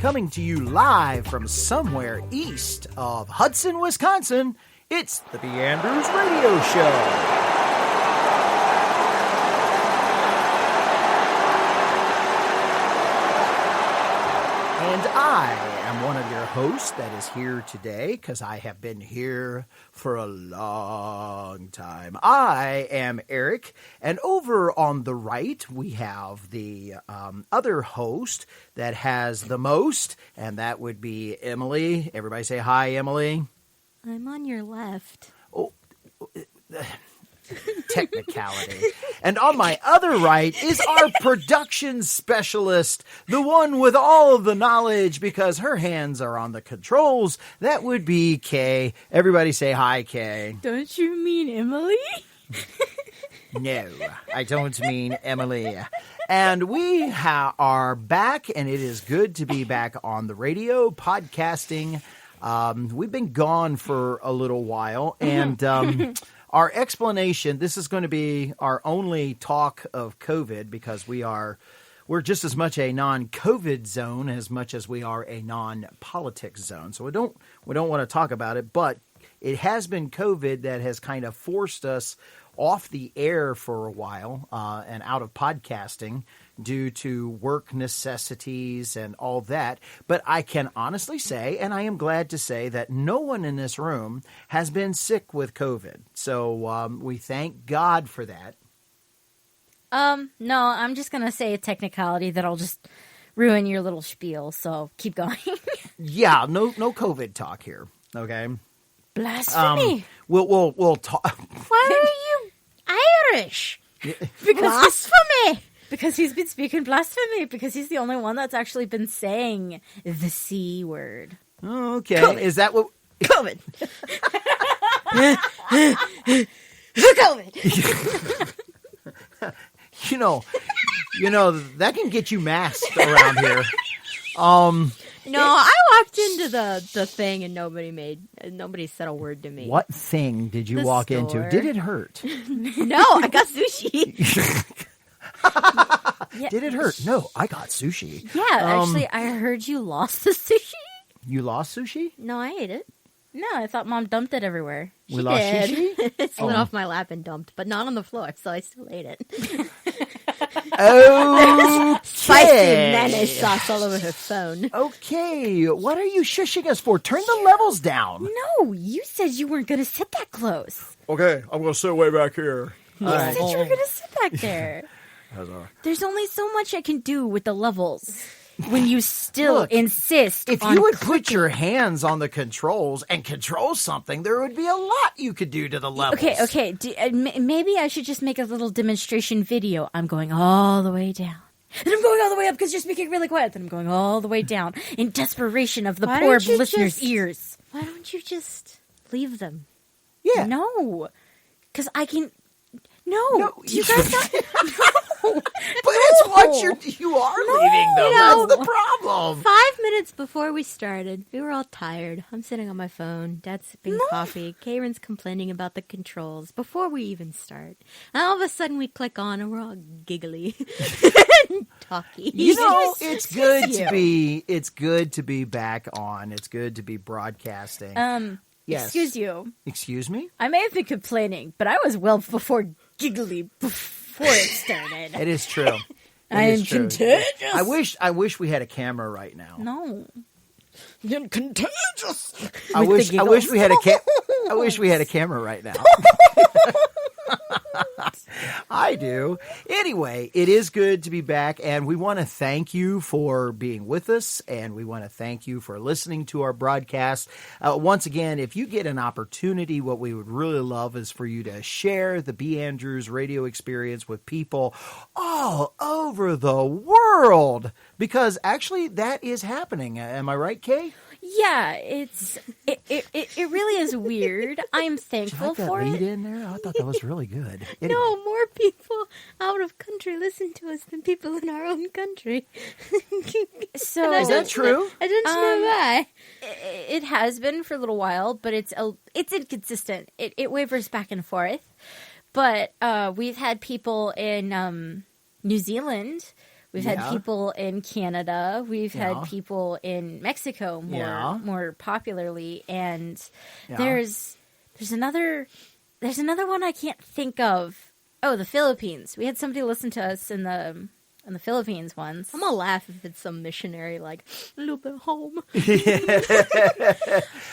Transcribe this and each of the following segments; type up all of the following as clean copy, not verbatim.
Coming to you live from somewhere east of Hudson, Wisconsin, it's the B.Andrews Radio Show. And I am one of your hosts that is here today because I have been here for a long time. I am Eric, and over on the right we have the other host that has the most, and that would be Emily. Everybody say hi, Emily. I'm on your left. Oh, technicality. And on my other right is our production specialist, the one with all of the knowledge because her hands are on the controls. That would be Kay. Everybody say hi, Kay. Don't you mean Emily? No, I don't mean Emily. And we are back, and it is good to be back on the radio, podcasting. We've been gone for a little while, and our explanation, this is going to be our only talk of COVID because we're just as much a non-COVID zone as much as we are a non-politics zone. So we don't want to talk about it, but it has been COVID that has kind of forced us off the air for a while and out of podcasting due to work necessities and all that. But I can honestly say, and I am glad to say, that no one in this room has been sick with COVID. So we thank God for that. No, I'm just going to say a technicality that'll just ruin your little spiel. So keep going. Yeah, no COVID talk here. Okay. Blasphemy. We'll talk. Why are you Irish? Blasphemy. Because he's been speaking blasphemy. Because he's the only one that's actually been saying the C word. Okay. COVID. Is that what? COVID. COVID. You know, that can get you masked around here. No, I walked into the thing and nobody said a word to me. What thing did you The walk store. into? Did it hurt? No, I got sushi. Yeah. Did it hurt? No, I got sushi. Yeah, actually, I heard you lost the sushi. You lost sushi? No, I ate it. No, I thought Mom dumped it everywhere. We lost sushi? It slid off my lap and dumped, but not on the floor, so I still ate it. Okay. Spicy mayonnaise sauce all over her phone. Okay, what are you shushing us for? Turn the levels down. No, you said you weren't going to sit that close. Okay, I'm going to sit way back here. You said you were going to sit back there. There's only so much I can do with the levels when you still insist if on you would clicking. put your hands on the controls and control something, there would be a lot you could do to the levels. Okay. Maybe I should just make a little demonstration video. I'm going all the way down. Then I'm going all the way up because you're speaking really quiet. Then I'm going all the way down in desperation of the poor listener's ears. Why don't you just leave them? Yeah. No. Because I can... No. Do you guys not... No. But it's what you are leaving them. No. That's the problem. 5 minutes before we started, we were all tired. I'm sitting on my phone. Dad's sipping coffee. Karen's complaining about the controls before we even start. And all of a sudden we click on and we're all giggly and talky. It's good to be back on. It's good to be broadcasting. Yes. Excuse you. Excuse me? I may have been complaining, but I was well before giggly before it started. It is true. I am contagious. I wish we had a camera right now. No. You're contagious. I wish we had a camera right now. I do. Anyway, it is good to be back, and we want to thank you for being with us, and we want to thank you for listening to our broadcast. Once again, if you get an opportunity, what we would really love is for you to share the B.Andrews radio experience with people all over the world, because actually that is happening. Am I right, Kay? Yeah, it really is weird. I'm thankful Did you for like that lead it. in there? I thought that was really good. Anyway. No, more people out of country listen to us than people in our own country. So Is that true? I don't know why. It has been for a little while, but it's inconsistent. It wavers back and forth. But we've had people in New Zealand. We've had people in Canada. We've had people in Mexico more popularly, and there's another one I can't think of. Oh, the Philippines. We had somebody listen to us in the Philippines once. I'm gonna laugh if it's some missionary like a little bit home.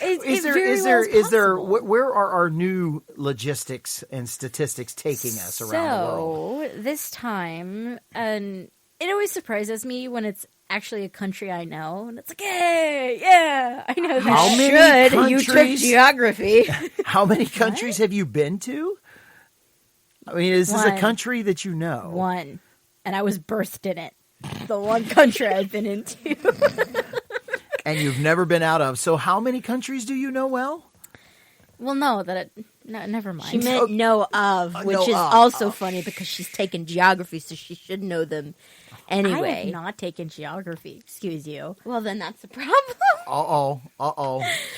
Is there where are our new logistics and statistics taking us around the world? So this time, and it always surprises me when it's actually a country I know, and it's like, hey, yeah, I know that. How many countries? You took geography. How many countries have you been to? I mean, is this a country that you know? One. And I was birthed in it. The one country I've been into. And you've never been out of. So how many countries do you know well? Well, no, never mind. She meant know of, which is also funny because she's taken geography, so she should know them anyway. I have not taken geography. Excuse you. Well, then that's the problem. Uh-oh.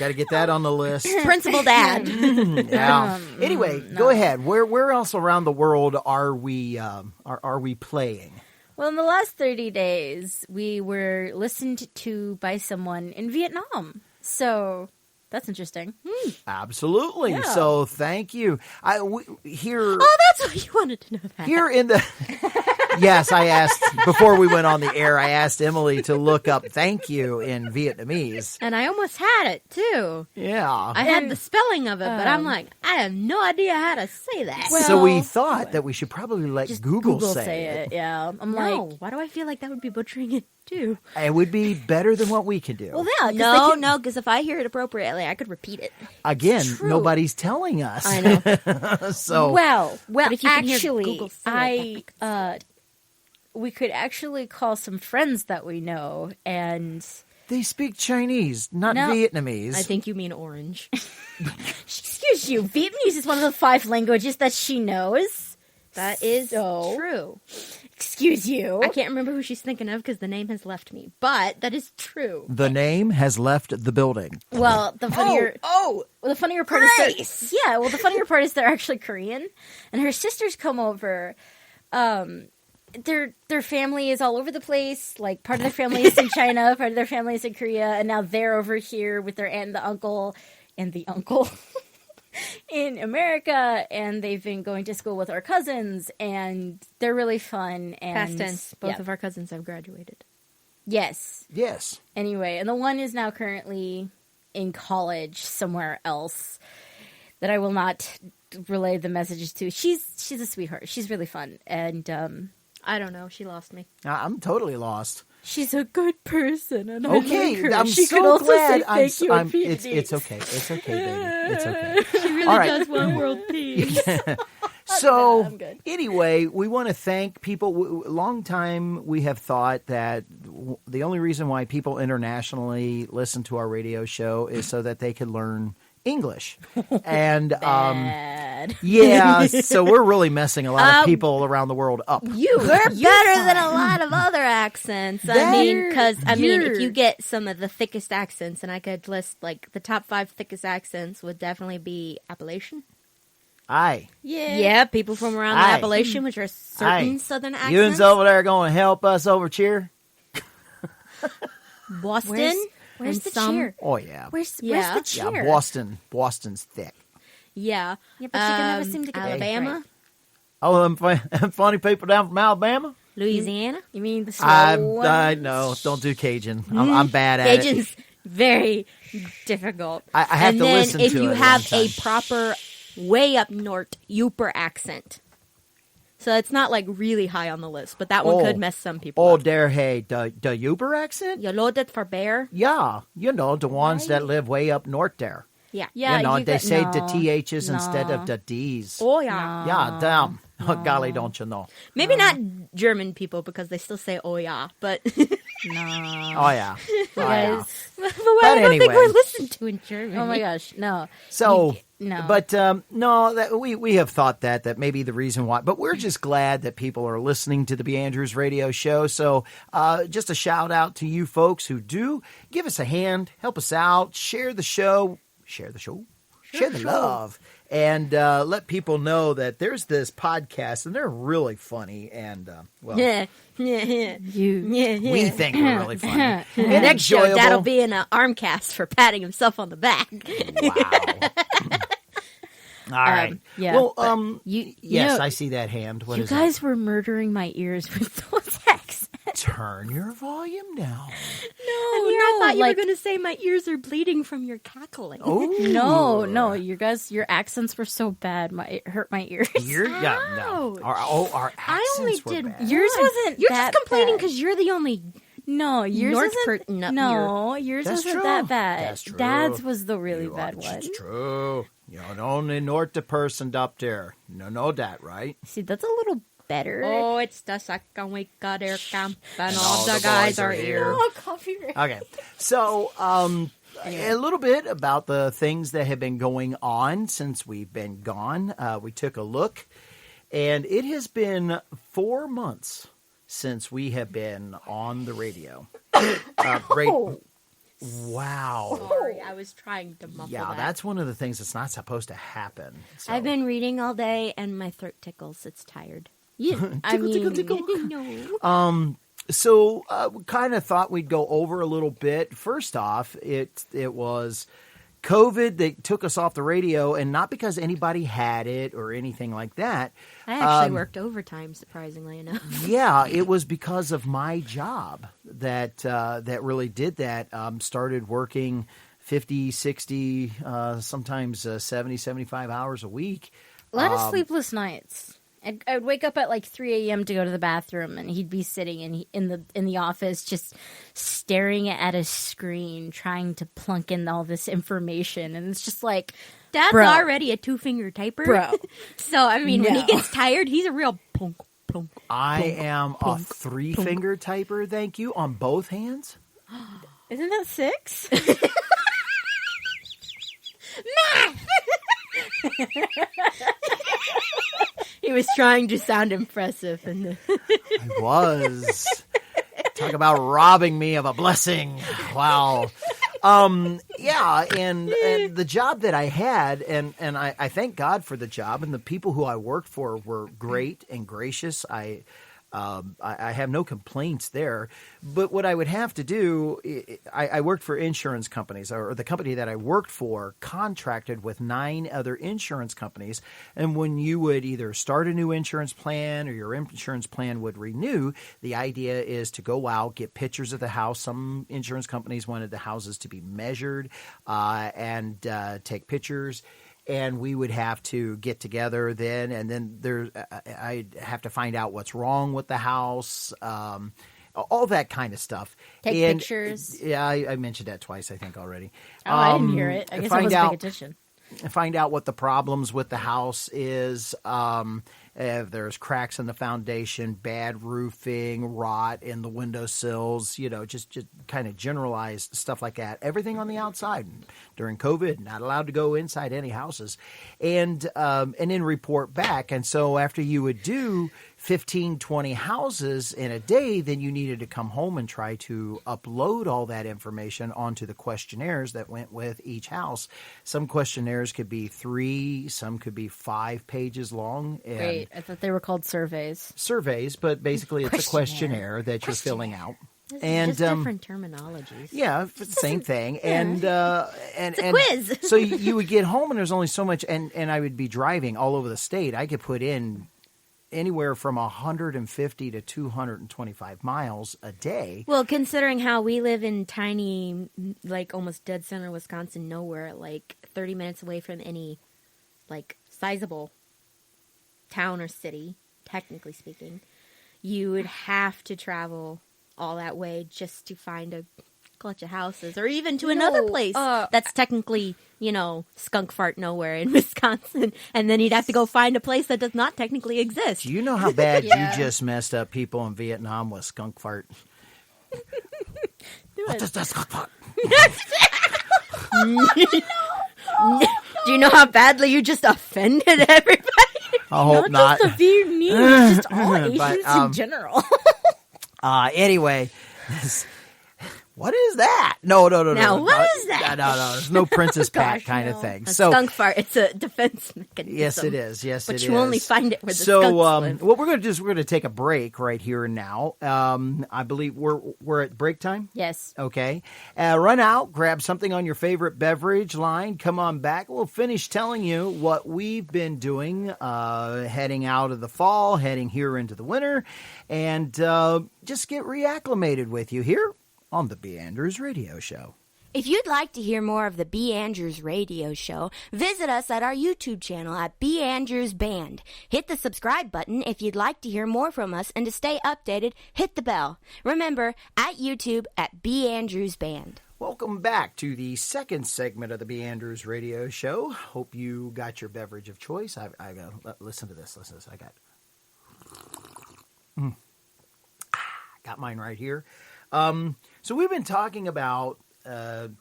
Got to get that on the list. Principal Dad. Yeah. Anyway, go ahead. Where else around the world are we playing? Well, in the last 30 days, we were listened to by someone in Vietnam. So that's interesting. Absolutely. Yeah. So thank you. Here. Oh, that's why you wanted to know that. Here in the. Yes, I asked before we went on the air. I asked Emily to look up "thank you" in Vietnamese, And I almost had it, too. Yeah. I had the spelling of it, but I'm like, I have no idea how to say that. So we thought that we should probably let Just Google say it. Yeah. I'm No, like, why do I feel like that would be butchering it, too? It would be better than what we can do. well, yeah. No, because if I hear it appropriately, I could repeat it. Again, true. nobody's telling us. I know. So Well, But if you can hear actually, Google say it, we could actually call some friends that we know, and they speak Chinese, not No. Vietnamese. I think you mean orange. excuse you, Vietnamese is one of the 5 languages that she knows. That is So- true. Excuse you. I can't remember who she's thinking of because the name has left me, but that is true. The name has left the building. Well, the funnier. Oh, Well, the funnier part is the funnier part is they're actually Korean, and her sisters come over. Their family is all over the place. Like, part of their family is in China, part of their family is in Korea, and now they're over here with their aunt and the uncle in America, and they've been going to school with our cousins, and they're really fun. And past tense. Both yeah. of our cousins have graduated. Yes. Yes. Anyway, and the one is now currently in college somewhere else that I will not relay the messages to. She's a sweetheart. She's really fun, and I don't know. She lost me. I'm totally lost. she's a good person. And I Okay, like her. I'm She so could also glad. say thank you in Vietnamese. It's okay. It's okay, baby. It's okay. She really All right. does want world peace. So, I'm good. anyway, we want to thank people. Long time we have thought that the only reason why people internationally listen to our radio show is so that they could learn English. And Bad. yeah, so we're really messing a lot of people around the world up. We're better than a lot of other accents. That- I mean, if you're- you get some of the thickest accents, and I could list like the top 5 thickest accents would definitely be Appalachian. Aye. Yeah, people from around the Aye. Appalachian, which are certain Aye. southern accents. Ewan's over there going to help us over cheer. Boston. Where's and the some- cheer? Oh, yeah. Where's Yeah. the cheer? Yeah, Boston's thick. Yeah. Yeah, but you can never seem to get it Alabama, right. Oh, them funny people down from Alabama? Louisiana. You mean the slow I one? know. Don't do Cajun. I'm bad at it. Cajun's very difficult. I have and to then listen if to you it a have long a time. proper way up north Yooper accent. So it's not like really high on the list, but that one could mess some people Oh, up. there, hey, the Uber accent? You loaded for bear? Yeah, you know, the ones that live way up north there. Yeah. Yeah, you know, you they got- say no, the THs instead of no. the Ds. Oh, yeah. Yeah, damn. Golly, don't you know? Maybe not German people because they still say oh yeah, but No. Oh, yeah. Oh, yeah. Guys. but But I don't think anyway. we're listened to in Germany. Oh my gosh, no. So, no. but no, that we have thought that may be the reason why. But we're just glad that people are listening to the B.Andrews radio show. So, just a shout out to you folks who do give us a hand, help us out, share the show, share the love, and let people know that there's this podcast and they're really funny and well, Yeah. we think we're really funny. And Next show, enjoyable. that'll be an arm cast for patting himself on the back. Wow. All right. yeah, Well, but yes, you know, I see that hand. What you is guys were murdering my ears with those accents. that? Turn your volume down. I thought you like- were going to say my ears are bleeding from your cackling. Oh No, your accents were so bad. It hurt my ears. no. Our accents I only were did bad. Yours wasn't. You're that just complaining bad. because you're the only. No, yours North isn't. curtain up no, yours That's wasn't true. that bad. That's true. Dad's was the really bad one. It's true. You're the only North person up there. You know that, right? See, that's a little better. Oh, it's the second week of their camp, and all all the the guys boys are are here. here. Oh, copyright. Okay. So, a little bit about the things that have been going on since we've been gone. We took a look, and it has been 4 months since we have been on the radio. Wow. Sorry, I was trying to muffle Yeah, that. that's one of the things that's not supposed to happen. So. I've been reading all day, and my throat tickles. It's tired. I mean, No. So we kind of thought we'd go over a little bit. First off, it was COVID that took us off the radio, and not because anybody had it or anything like that. I actually worked overtime, surprisingly enough. Yeah, it was because of my job that really did that. Started working 50, 60, sometimes 70, 75 hours a week. a lot of sleepless nights. I'd wake up at like 3 a.m. to go to the bathroom, and he'd be sitting in the office just staring at a screen, trying to plunk in all this information, and it's just like, Dad's Bro. already a 2-finger typer. bro. So, I mean, when he No. gets tired, he's a real plunk, plunk. I am a 3-finger typer, thank you, on both hands. Isn't that 6? He was trying to sound impressive. And I was. Talk about robbing me of a blessing. Wow. Yeah, and the job that I had, and I thank God for the job, and the people who I worked for were great and gracious. I have no complaints there. But what I would have to do, I worked for insurance companies, or the company that I worked for contracted with 9 other insurance companies. And when you would either start a new insurance plan or your insurance plan would renew, the idea is to go out, get pictures of the house. Some insurance companies wanted the houses to be measured and take pictures. And we would have to get together then, and then I'd have to find out what's wrong with the house, all that kind of stuff. Take pictures. Yeah, I mentioned that twice, I think, already. Oh, I didn't hear it. I guess I wasn't paying attention. Find out what the problems with the house is. If there's cracks in the foundation, bad roofing, rot in the windowsills, just kind of generalized stuff like that. Everything on the outside. During COVID, not allowed to go inside any houses. And then report back. And so after you would do 15, 20 houses in a day, then you needed to come home and try to upload all that information onto the questionnaires that went with each house. Some questionnaires could be 3, some could be 5 pages long. And Wait, I thought they were called surveys. surveys, but basically it's a questionnaire that you're filling out. And just different terminologies. yeah, same thing. And It's a quiz. So you would get home and there's only so much, and I would be driving all over the state. I could put in anywhere from 150 to 225 miles a day. Well, considering how we live in tiny, like almost dead center Wisconsin, nowhere, like 30 minutes away from any, like, sizable town or city, technically speaking, you would have to travel all that way just to find a clutch of houses, or even to another place that's technically skunk fart nowhere in Wisconsin, and then he'd have to go find a place that does not technically exist. Do you know how bad you just messed up people in Vietnam with skunk fart? What is that skunk fart? Do you know how badly you just offended everybody? I hope not. Just the Vietnamese, just all Asians But, in general. Anyway, what is that? No. Now, what is that? No. There's no Princess Pat kind of thing. A So skunk fart, it's a defense mechanism. yes, it is. Yes, but it you is. only find it where the So, skunks live. what we're going to do is we're going to take a break right here and now. I believe we're at break time. Yes. Okay. Run out, grab something on your favorite beverage line. Come on back. We'll finish telling you what we've been doing, heading out of the fall, heading here into the winter, and just get reacclimated with you here on the B.Andrews Radio Show. If you'd like to hear more of the B.Andrews Radio Show, visit us at our YouTube channel at B.Andrews Band. Hit the subscribe button if you'd like to hear more from us, and to stay updated, hit the bell. Remember, at YouTube at B.Andrews Band. Welcome back to the second segment of the B.Andrews Radio Show. Hope you got your beverage of choice. I got listen to this. I got mine right here. So we've been talking about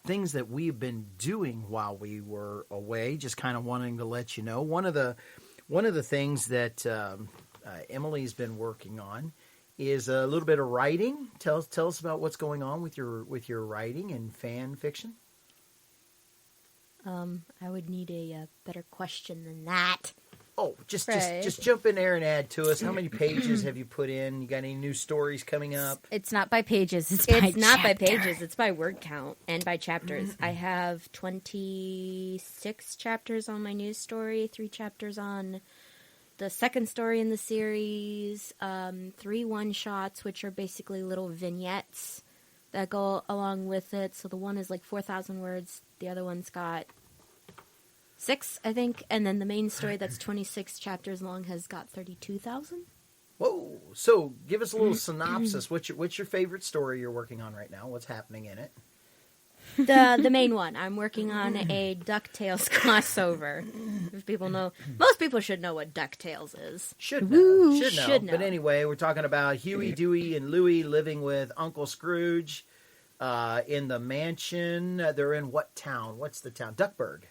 things that we've been doing while we were away. Just kind of wanting to let you know. One of the things that Emily's been working on is a little bit of writing. Tell us about what's going on with your writing and fan fiction. I would need a better question than that. Oh, just Right. just jump in there and add to us. How many pages have you put in? You got any new stories coming up? It's not by pages. It's by It's not by chapter. pages, it's by word count and by chapters. I have 26 chapters on my news story, 3 chapters on the second story in the series, 3 one-shots, which are basically little vignettes that go along with it. So the one is like 4,000 words, the other one's got 6, I think, and then the main story that's 26 chapters long has got 32,000. Whoa! So give us a little synopsis. What's your favorite story you're working on right now? What's happening in it? The main one. I'm working on a DuckTales crossover. If people know, most people should know what DuckTales is. Should know. Should know. But anyway, we're talking about Huey, Dewey, and Louie living with Uncle Scrooge in the mansion. They're in what town? What's the town? Duckburg,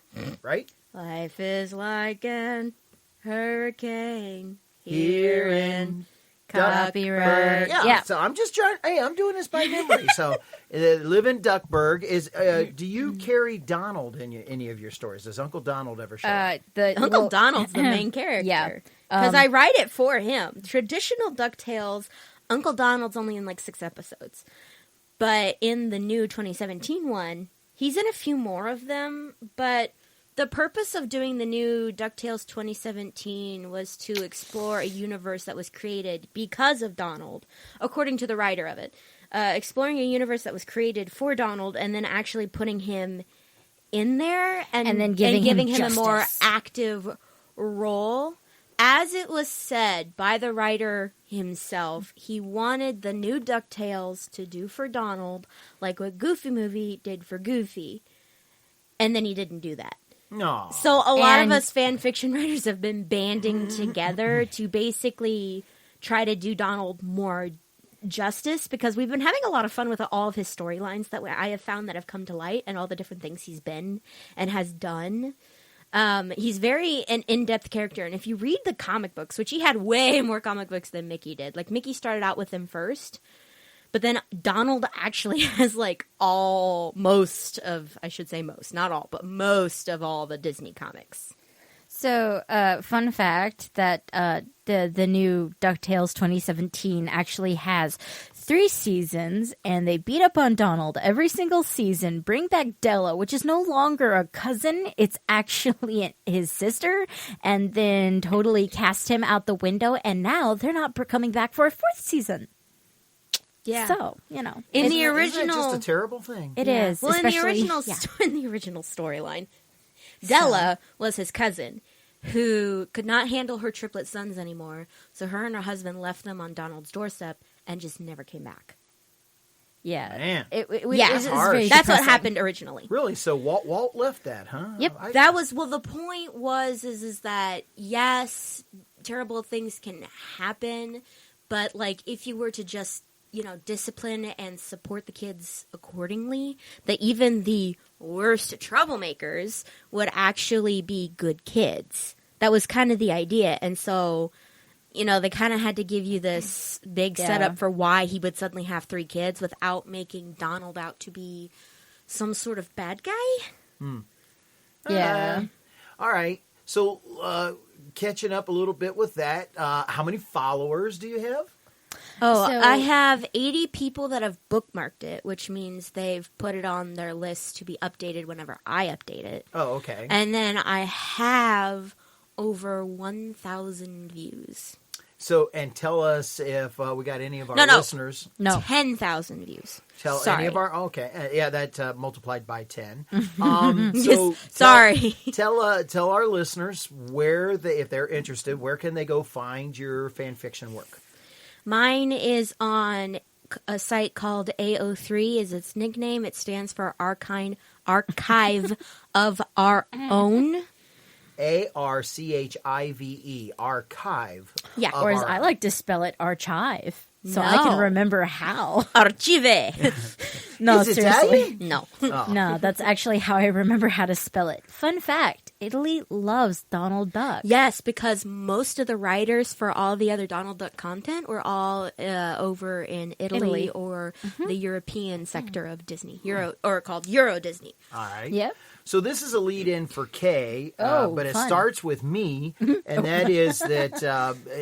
right? Life is like an hurricane here in Copyright. Yeah. So I'm just trying. Hey, I'm doing this by memory. So live in Duckburg. Do you carry Donald in any of your stories? Does Uncle Donald ever show up? Uncle Donald's the main character. Yeah. Because I write it for him. Traditional DuckTales, Uncle Donald's only in like 6 episodes. But in the new 2017 one, he's in a few more of them. But the purpose of doing the new DuckTales 2017 was to explore a universe that was created because of Donald, according to the writer of it. Exploring a universe that was created for Donald and then actually putting him in there and then giving him a more justice. active role. As it was said by the writer himself, he wanted the new DuckTales to do for Donald like what Goofy Movie did for Goofy. And then he didn't do that. No. So a lot of And- us fan fiction writers have been banding together to basically try to do Donald more justice, because we've been having a lot of fun with all of his storylines that I have found that have come to light and all the different things he's been and has done. He's very an in-depth character, and if you read the comic books, which he had way more comic books than Mickey did. Like, Mickey started out with him first, but then Donald actually has, like, most of the Disney comics. So, fun fact that the new DuckTales 2017 actually has 3 seasons, and they beat up on Donald every single season, bring back Della, which is no longer a cousin, it's actually his sister, and then totally cast him out the window, and now they're not coming back for a 4th season. Yeah. So, you know. In the Isn't that original... just a terrible thing? It is. Well, in the especially- original yeah. in the original storyline, Della was his cousin who could not handle her triplet sons anymore, so her and her husband left them on Donald's doorstep and just never came back. Yeah. Man. It Yeah, harsh. very that's what depressing. happened originally. Really? So Walt left that, huh? Yep. That was, well, the point is that, yes, terrible things can happen, but, like, if you were to just, discipline and support the kids accordingly, that even the worst troublemakers would actually be good kids. That was kind of the idea. And so, they kind of had to give you this big setup for why he would suddenly have 3 kids without making Donald out to be some sort of bad guy. Yeah. All right. So, catching up a little bit with that, how many followers do you have? Oh, So- I have 80 people that have bookmarked it, which means they've put it on their list to be updated whenever I update it. Oh, okay. And then I have over 1,000 views. So, and tell us if we got any of our No. listeners. No. 10,000 views. Tell Sorry. any of our. Okay. Yeah, that multiplied by 10. Sorry. Tell our listeners where they, if they're interested, where can they go find your fan fiction work? Mine is on a site called AO3 is its nickname. It stands for Archive of Our Own. ARCHIVE, archive. Yeah, of Or as our I own. like to spell it, archive. So I No. can remember how. Archive. No, Is it seriously. Italian? No. Oh. No, that's actually how I remember how to spell it. Fun fact, Italy loves Donald Duck. Yes, because most of the writers for all the other Donald Duck content were all over in Italy. Or the European sector of Disney, called Euro Disney. All right. Yep. So this is a lead-in for Kay, Oh, but it fun. starts with me, and that is that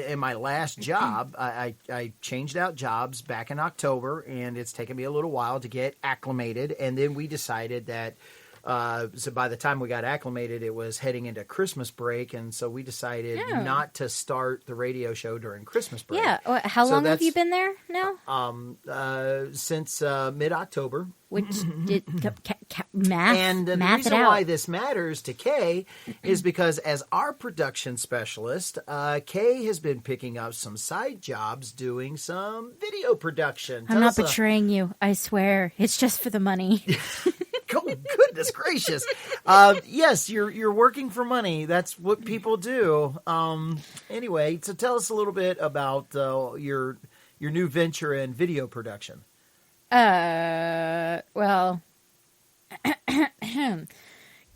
in my last job, I changed out jobs back in October, and it's taken me a little while to get acclimated, and then we decided that so by the time we got acclimated, it was heading into Christmas break, and so we decided Yeah. not to start the radio show during Christmas break. Yeah. How So long have that's- you been there now? Since mid-October. Which did math? And the math reason it out. why this matters to Kay is because as our production specialist, Kay has been picking up some side jobs doing some video production. I'm Tell not us, betraying you. I swear. It's just for the money. Oh, goodness gracious. Yes, you're working for money. That's what people do. Anyway, so tell us a little bit about your new venture in video production. Well,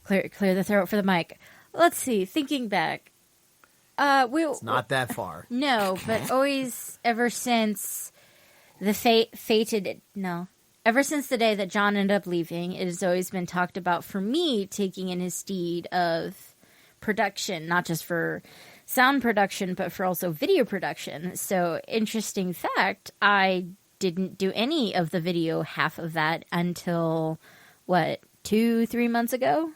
clear the throat for the mic. Let's see. Thinking back, It's not that far. no, but always ever since the ever since the day that John ended up leaving, it has always been talked about for me taking in his steed of production, not just for sound production, but for also video production. So, interesting fact, I didn't do any of the video half of that until, 2-3 months ago?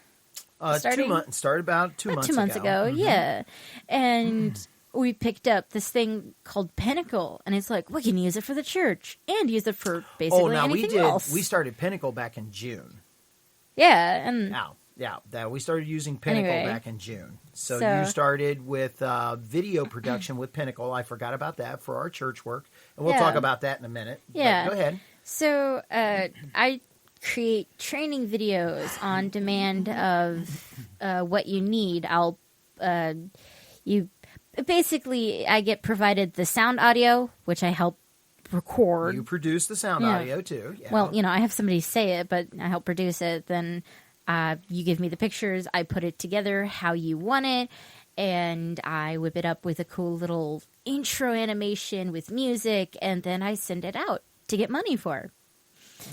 2 months. Started about 2 months 2 months ago, Mm-hmm. yeah. And we picked up this thing called Pinnacle, and it's like, we can use it for the church and use it for basically Oh, now anything else. we started Pinnacle back in June. Yeah, and That we started using Pinnacle Anyway. back in June. So So- you started with video production with Pinnacle. I forgot about that for our church work, and we'll Yeah. talk about that in a minute. But Yeah. go ahead. so I create training videos on demand of what you need. I get provided the sound audio, which I help record. You produce the sound Yeah. audio too. Yeah. Well, I have somebody say it, but I help produce it. Then you give me the pictures. I put it together how you want it, and I whip it up with a cool little intro animation with music, and then I send it out to get money for.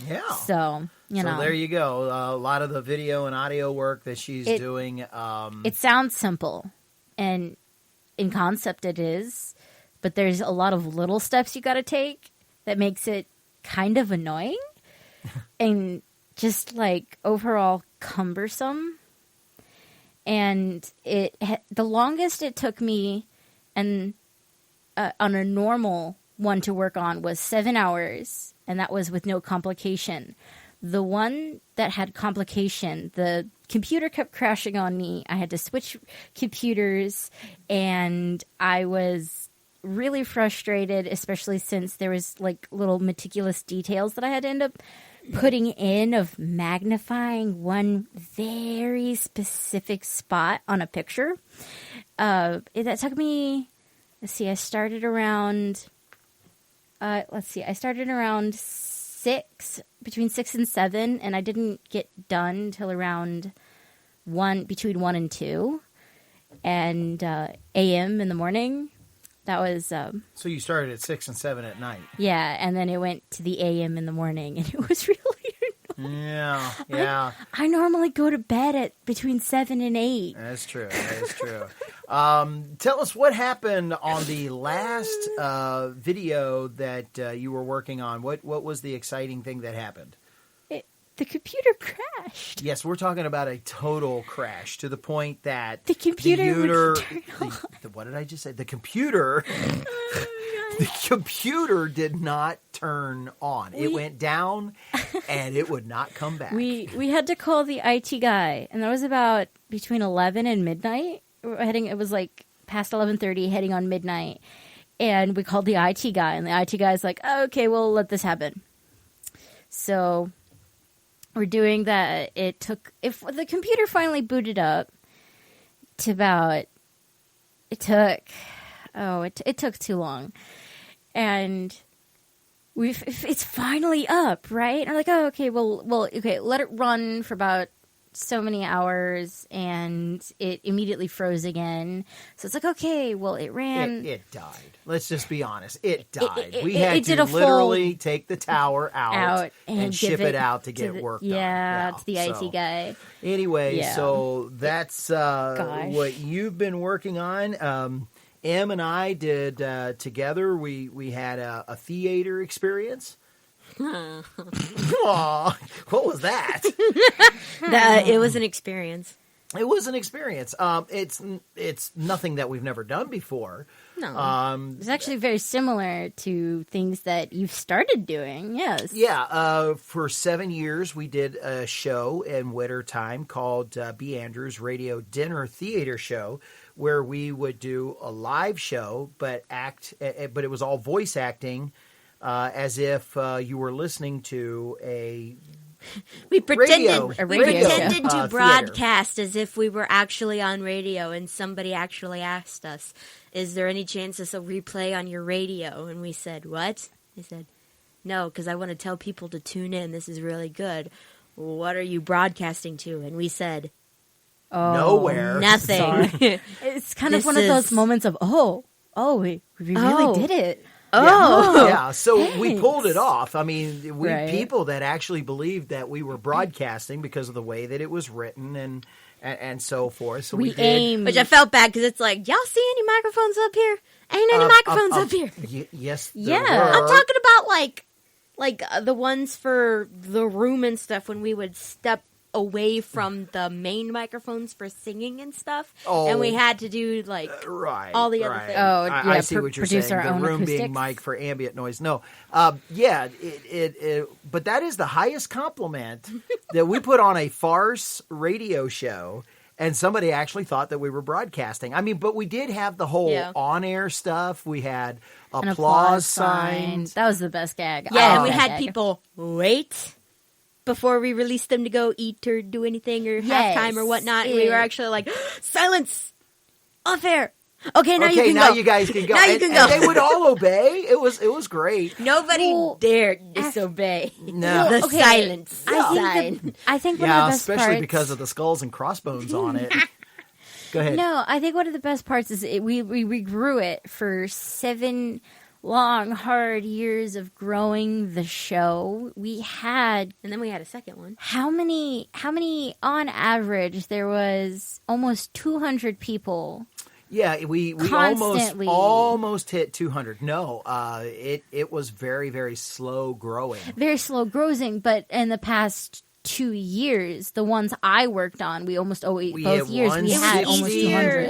yeah. So, So there you go. A lot of the video and audio work that she's doing. it sounds simple, and in concept it is, but there's a lot of little steps you got to take that makes it kind of annoying and just like overall cumbersome. And the longest it took me and on a normal one to work on was 7 hours, and that was with no complication. The one that had complication, the computer kept crashing on me. I had to switch computers, and I was really frustrated, especially since there was like little meticulous details that I had to end up putting in of magnifying one very specific spot on a picture. That took me, let's see, I started around 6, between 6 and 7, and I didn't get done until around between 1 and 2, and a.m. in the morning. That was... So you started at 6 and 7 at night. Yeah, and then it went to the a.m. in the morning, and it was really annoying. Yeah. I normally go to bed at between 7 and 8. That's true. Tell us what happened on the last video that you were working on. What was the exciting thing that happened? The computer crashed. Yes, we're talking about a total crash to the point that the computer what did I just say? The computer the computer did not turn on. It went down and it would not come back. We had to call the IT guy, and that was about between 11 and midnight. It was like past 11:30, heading on midnight, and we called the IT guy, and the IT guy's like, oh, "Okay, we'll let this happen." So we're doing that. If the computer finally booted up to about, it took too long, and it's finally up, right? And we're like, oh, okay, okay, let it run for about so many hours, and it immediately froze again. So it's like, okay, well, it ran. It died. Let's just be honest. It died. We it had did to a full literally take the tower out and ship give it out to get work done. Yeah, to the IT guy. Anyway, Yeah. So that's what you've been working on. Em and I did together. We had a theater experience. Aw, what was that? It was an experience. It was an experience. It's nothing that we've never done before. No. It's actually very similar to things that you've started doing. Yes. Yeah. For 7 years, we did a show in winter time called B.Andrews Radio Dinner Theater Show, where we would do a live show, but it was all voice acting. As if you were listening to a We pretended radio to broadcast as if we were actually on radio, and somebody actually asked us, "Is there any chance this will replay on your radio?" And we said, "What?" They said, "No, because I want to tell people to tune in. This is really good. What are you broadcasting to?" And we said, nowhere. Nothing. It's kind of one of those moments of, we really did it. Yeah, so we thanks. pulled it off. I mean, Right. people that actually believed that we were broadcasting because of the way that it was written and so forth. So we did. aimed. Which I felt bad because it's like, y'all see any microphones up here? Ain't any microphones up here. Yes, Yeah. there were. I'm talking about like the ones for the room and stuff when we would step away from the main microphones for singing and stuff, and we had to do like Right, all the other things. I see what you're produce saying. our The own room being acoustics. mic for ambient noise. No, but that is the highest compliment that we put on a farce radio show, and somebody actually thought that we were broadcasting. I mean, but we did have the whole on-air stuff. We had An applause signs. That was the best gag. Yeah, and Oh, we that had gag. people wait before we released them to go eat or do anything or halftime or whatnot. And we were actually like, silence, off air. Okay, now you can now go. you guys can go. Now you And- can and go. they would all obey. It was great. Nobody Well, dared disobey. No. The okay, silence I sign. think I think one Yeah, of the best especially parts, because of the skulls and crossbones on it. Go ahead. No, I think one of the best parts is we grew it for 7 long, hard years of growing the show. We had And then we had a second one. how many on average? There was almost 200 people. Yeah, we Constantly. almost hit 200. No, it was very, very slow growing. Very slow growing, but in the past 2 years, the ones I worked on, we almost always We both had years we had almost 200.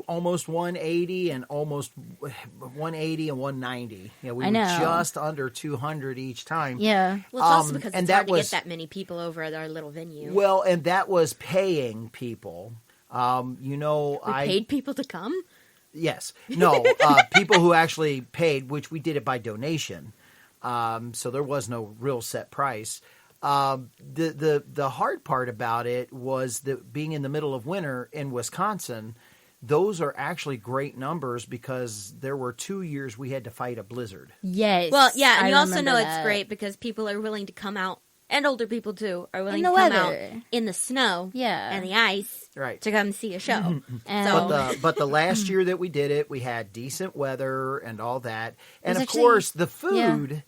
almost 180 and almost 180 and 190. Yeah, we I were know. just under 200 each time. Yeah. Well, it's also because and it's that hard to was- get that many people over at our little venue. Well, and that was paying people. we paid people to come? Yes. No, people who actually paid, which we did it by donation. So there was no real set price. The hard part about it was that being in the middle of winter in Wisconsin, those are actually great numbers because there were 2 years we had to fight a blizzard. Yes. Well, yeah, and I you also know remember it's that. great because people are willing to come out, and older people too, are willing the to come weather. out in the snow Yeah. and the ice Right. to come see a show. And But the last year that we did it, we had decent weather and all that. And was of actually- course, the food,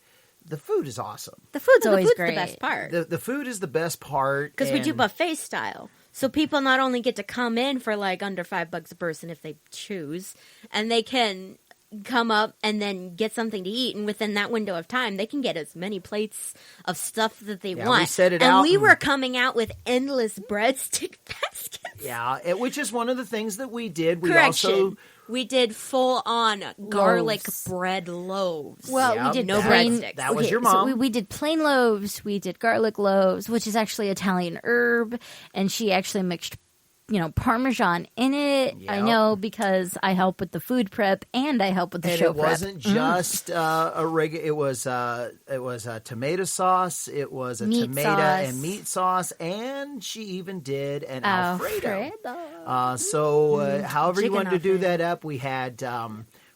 the food is awesome. the food's The always food's great. the best part. The food is the best part. Because we do and- buffet style. So people not only get to come in for like under $5 a person if they choose, and they can come up and then get something to eat, and within that window of time they can get as many plates of stuff that they Yeah, want. we set it and out we and- were coming out with endless breadstick baskets. Yeah, which is one of the things that we did. We Correction. also We did full on garlic Loaves. bread loaves. Well, Yeah, we did no plain, breadsticks. That was okay, your so mom. we did plain loaves. We did garlic loaves, which is actually Italian herb, and she actually mixed, Parmesan in it. I Yep. know because I help with the food prep and I help with the and show it prep. wasn't just a regular. It was a tomato sauce. It was a Meat tomato sauce. and meat sauce, and she even did an Alfredo. Alfredo. So however you Chicken wanted to do Alfredo. that up, we had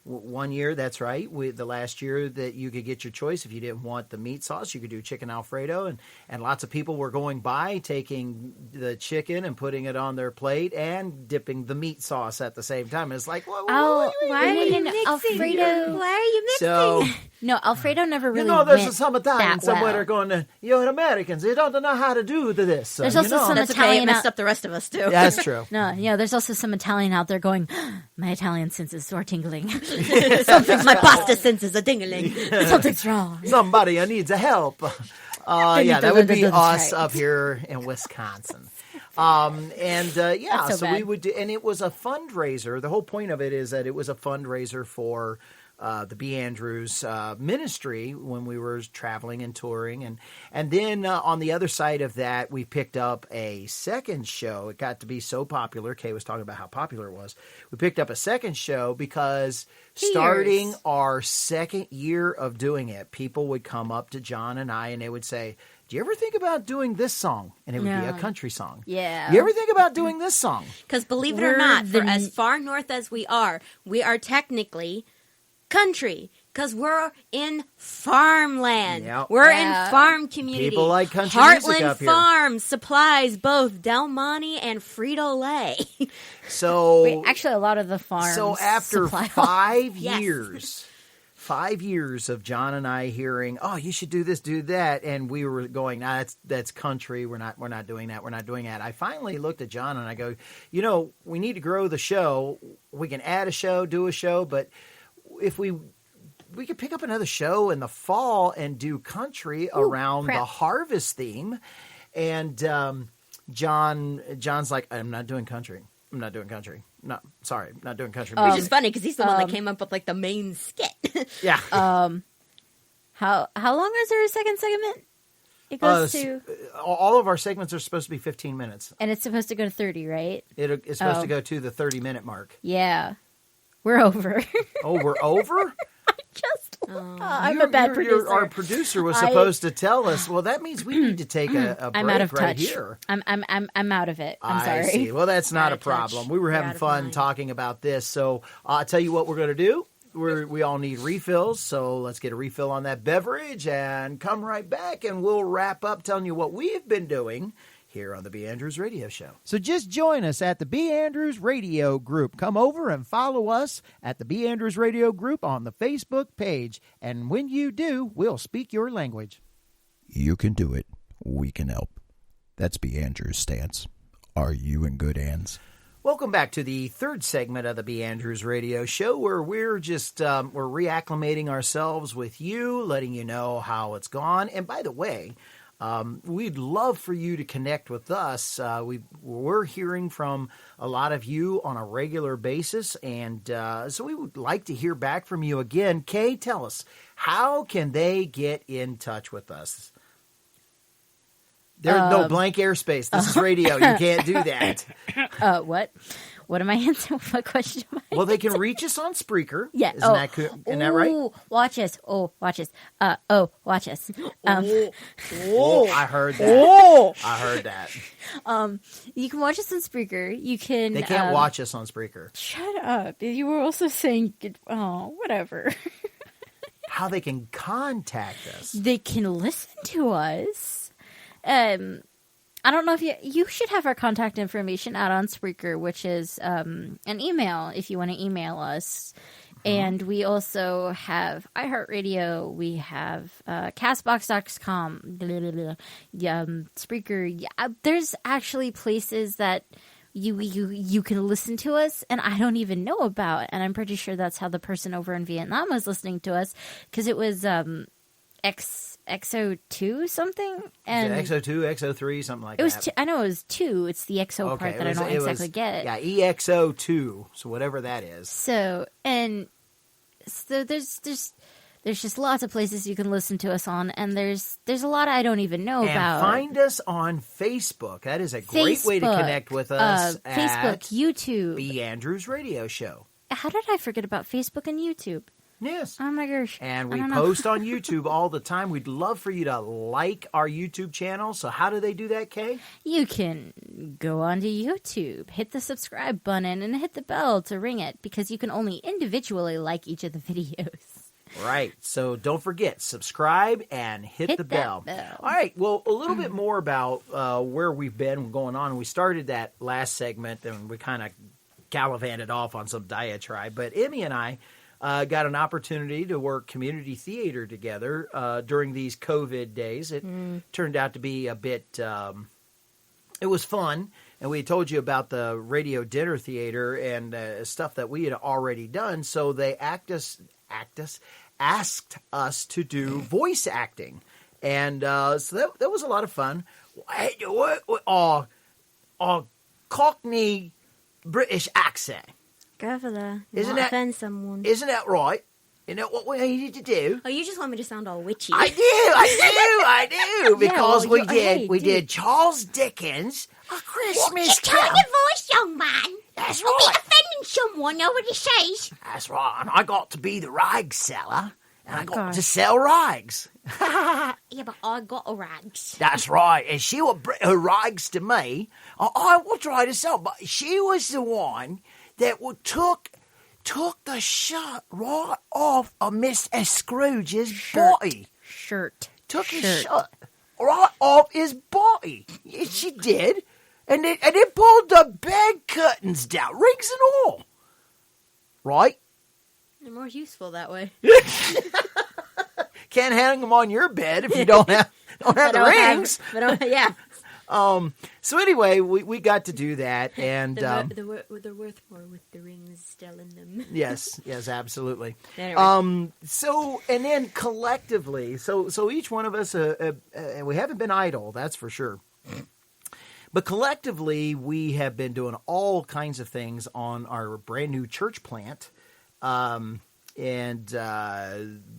1 year. That's right. The last year that you could get your choice. If you didn't want the meat sauce, you could do chicken Alfredo, and lots of people were going by taking the chicken and putting it on their plate and dipping the meat sauce at the same time. It's like, what Oh, Why are you and mixing? Alfredo? Why are you mixing? So No, Alfredo never really there's went some Italians that somewhere well. going, you're Americans. You don't know how to do this. There's also some That's okay. It Italian messed out- up the rest of us too. Yeah, that's true. No, there's also some Italian out there going, my Italian senses are tingling. My pasta senses are dingling. Something's wrong. Somebody needs a help. Yeah, that would be That's us right. up here in Wisconsin. That's so So we bad. would do, and it was a fundraiser. The whole point of it is that it was a fundraiser for the B.Andrews ministry when we were traveling and touring. And then on the other side of that, we picked up a second show. It got to be so popular. Kay was talking about how popular it was. We picked up a second show because starting years. our second year of doing it, people would come up to John and I and they would say, do you ever think about doing this song? And it would be a Yeah. country song. Yeah. You ever think about doing this song? Because believe it We're or not, for the- as far north as we are technically country. Because we're in farmland. Yep. We're Yeah. in farm community. People like country music Heartland up here. Farm supplies both Del Monte and Frito-Lay. So Wait, actually, a lot of the farms. So after supply 5 Yes. years, 5 years of John and I hearing, "Oh, you should do this, do that," and we were going, "Nah, that's country. We're not doing that. We're not doing that." I finally looked at John and I go, we need to grow the show. We can add a show, do a show, but if we could pick up another show in the fall and do country around prep. the harvest theme." And John's like, "I'm not doing country. I'm not doing country. No, sorry, not doing country." Which is funny because he's the one that came up with like the main skit. Yeah. How long is our second segment? It goes to, All of our segments are supposed to be 15 minutes. and it's supposed to go to 30, right? It's supposed Oh. to go to the 30-minute mark. Yeah, we're over. Oh, we're over? I'm a bad producer. Our producer was supposed to tell us. Well, that means we need to take a break I'm out of right touch. here. I'm out of it. I'm I sorry. see. Well, that's not a Out of touch. problem. We were You're having out of fun line. talking about this. So I'll tell you what we're going to do. We all need refills, so let's get a refill on that beverage and come right back, and we'll wrap up telling you what we've been doing here on the B.Andrews Radio Show. So just join us at the B.Andrews Radio Group. Come over and follow us at the B.Andrews Radio Group on the Facebook page, and when you do, we'll speak your language. You can do it. We can help. That's B.Andrews' stance. Are you in good hands? Welcome back to the third segment of the B.Andrews Radio Show, where we're just we're reacclimating ourselves with you, letting you know how it's gone. And by the way, we'd love for you to connect with us. We're hearing from a lot of you on a regular basis, and so we would like to hear back from you again. Kay, tell us, how can they get in touch with us? There's no blank airspace. This is radio. You can't do that. What? What am I answering? What question am I? Well, they can reach us on Spreaker. Yeah. Isn't that right? Watch us. Watch us. Watch us. I heard that. I heard that. You can watch us on Spreaker. You can. They can't watch us on Spreaker. Shut up. You were also saying, whatever. How they can contact us. They can listen to us. I don't know if you should have our contact information out on Spreaker, which is an email if you want to email us. And we also have iHeartRadio. We have Castbox.com. Spreaker. Yeah, there's actually places that you can listen to us, and I don't even know about. And I'm pretty sure that's how the person over in Vietnam was listening to us, because it was XO2 something, and XO2, XO3, something like it was that. I know it was 2. It's the XO part that I don't exactly get. Yeah, EXO2. So whatever that is. So there's just lots of places you can listen to us on, and there's a lot I don't even know about. Find us on Facebook. That is a great way to connect with us. Facebook, YouTube, B.Andrews Radio Show. How did I forget about Facebook and YouTube? Yes. Oh my gosh. And we post on YouTube all the time. We'd love for you to like our YouTube channel. So how do they do that, Kay? You can go onto YouTube, hit the subscribe button, and hit the bell to ring it, because you can only individually like each of the videos. Right. So don't forget, subscribe and hit the bell. All right. Well, a little bit more about where we've been going on. We started that last segment, and we kind of gallivanted off on some diatribe. But Emmy and I got an opportunity to work community theater together during these COVID days. It turned out to be a bit, it was fun. And we told you about the radio dinner theater and stuff that we had already done. So they asked us to do voice acting. And so that was a lot of fun. Cockney British accent. Gavila, Isn't not that- offend someone. Isn't that right? Isn't that what we needed to do? Oh, you just want me to sound all witchy. I do. Because well, we did Charles Dickens, A Christmas Just Carol. turn your voice, young man. That's You'll be right. offending someone, nobody says. That's right. And I got to be the rags seller, and I got to sell rags. Yeah, but I got a rags. That's right. And she would bring her rags to me. I will try to sell, but she was the one that took the shirt right off of Mr. Scrooge's body. Took his shirt right off his body. Yes, she did. And they pulled the bed curtains down, rings and all. Right? They're more useful that way. Can't hang them on your bed if you don't have the rings. Yeah. So anyway, we got to do that, and They're worth more with the rings still in them. yes, absolutely. Anyway. So and then collectively, so each one of us, we haven't been idle, that's for sure. But collectively, we have been doing all kinds of things on our brand new church plant. And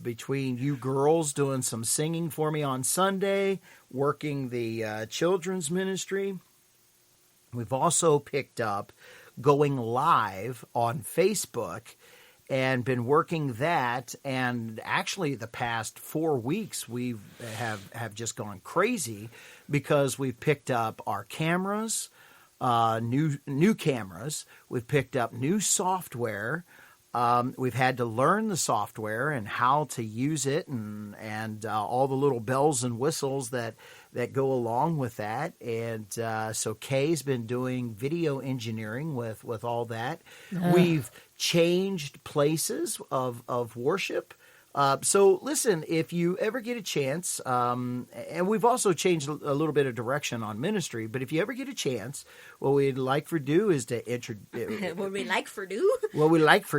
between you girls doing some singing for me on Sunday, working the children's ministry, we've also picked up going live on Facebook and been working that. And actually the past 4 weeks we have just gone crazy because we've picked up our cameras, new cameras. We've picked up new software. We've had to learn the software and how to use it and all the little bells and whistles that go along with that. And so Kay's been doing video engineering with all that. We've changed places of worship. So listen, if you ever get a chance, and we've also changed a little bit of direction on ministry, but if you ever get a chance, what we'd like for do is to What we like for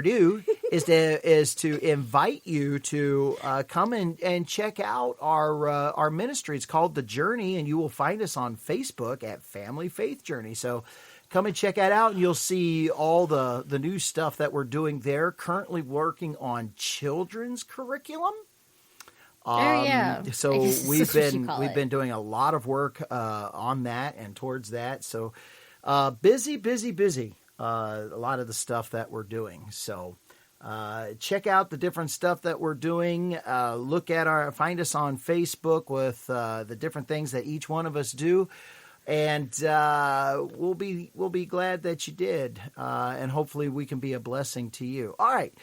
do is to invite you to come and check out our ministry. It's called The Journey, and you will find us on Facebook at Family Faith Journey. So come and check that out, and you'll see all the new stuff that we're doing there. Currently working on children's curriculum. yeah. So I guess we've that's what you been call we've it. been doing a lot of work on that and towards that. So busy. A lot of the stuff that we're doing. So check out the different stuff that we're doing. Find us on Facebook with the different things that each one of us do. And we'll be glad that you did, and hopefully we can be a blessing to you. All right,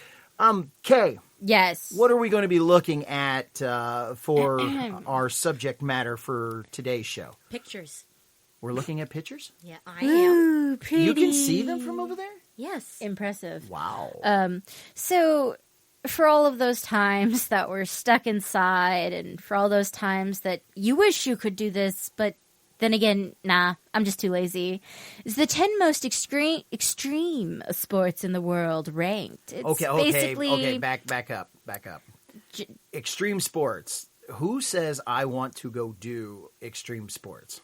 Kay. Yes. What are we going to be looking at for our subject matter for today's show? Pictures. We're looking at pictures? Yeah, I am. Ooh, pretty. You can see them from over there? Yes. Impressive. Wow. So, for all of those times that we're stuck inside, and for all those times that you wish you could do this, but then again, nah, I'm just too lazy. Is the 10 most extreme sports in the world ranked? It's basically okay. Back up. Extreme sports. Who says I want to go do extreme sports?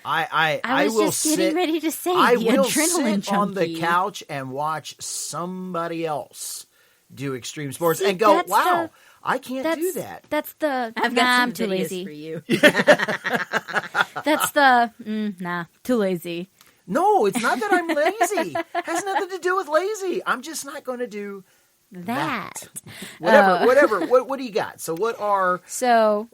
I was will just getting ready to say I the will adrenaline sit on the junkie. couch and watch somebody else do extreme sports and go, that's wow, the- I can't do that. That's the I've nah, got some I'm too videos lazy. for you. That's the nah, too lazy. No, it's not that I'm lazy. It has nothing to do with lazy. I'm just not going to do That. Whatever. What do you got? So So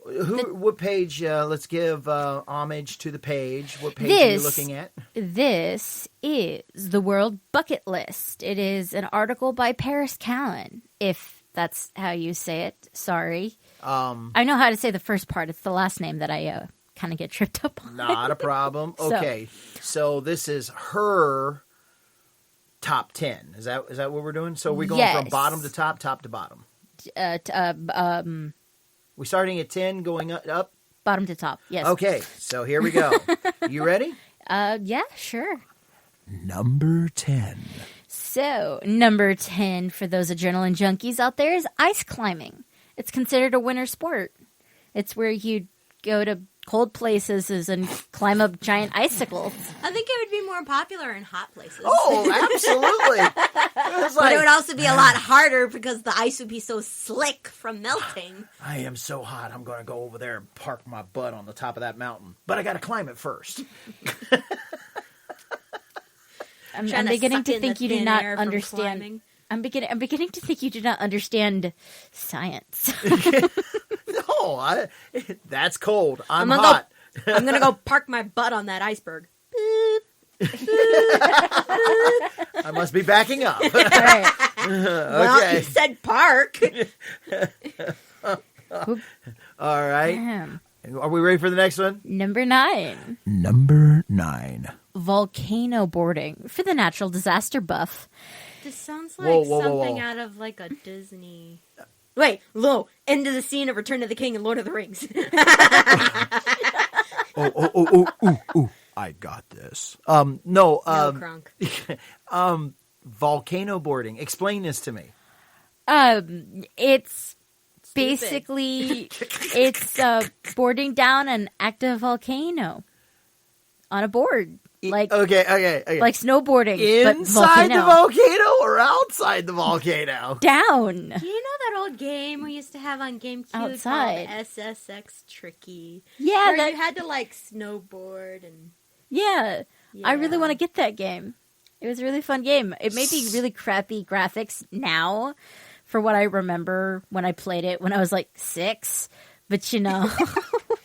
what page? Let's give homage to the page. What page are you This- looking at? this is the World Bucket List. It is an article by Paris Callan, if that's how you say it. Sorry. I know how to say the first part. It's the last name that I kind of get tripped up on. Not a problem. So- Okay, so this is her top 10. Is that what we're doing? So we're going from Yes. bottom to top to bottom. We're starting at 10, going up. Bottom to top. Yes. Okay, so here we go. You ready? Yeah, sure. Number 10. So, number 10 for those adrenaline junkies out there is ice climbing. It's considered a winter sport. It's where you go to cold places and climb up giant icicles. I think it would be more popular in hot places. Oh, absolutely. It's But like, it would also be a lot harder because the ice would be so slick from melting. I am so hot. I'm going to go over there and park my butt on the top of that mountain. But I got to climb it first. I'm Trying to beginning suck to in think the you do thin not air from understand. climbing. I'm beginning to think you do not understand science. No, that's cold. I'm gonna hot. I'm going to go park my butt on that iceberg. I must be backing up. All right. Well, you said park. All right. Ahem. Are we ready for the next one? Number 9. Number 9. Volcano boarding for the natural disaster buff. This sounds Whoa, like whoa, whoa, something whoa. out of like a Disney. Wait, end of the scene of Return of the King and Lord of the Rings. Oh, I got this. No. No, Kronk. Volcano boarding. Explain this to me. It's basically it's boarding down an active volcano on a board, like Okay. like snowboarding, but Inside the volcano. volcano or outside the volcano? Down. Do you know that old game we used to have on GameCube Outside. called SSX Tricky? Yeah, Where you had to like snowboard and yeah. I really Yeah. want to get that game. It was a really fun game. It may be really crappy graphics now for what I remember when I played it when I was like 6, but you know.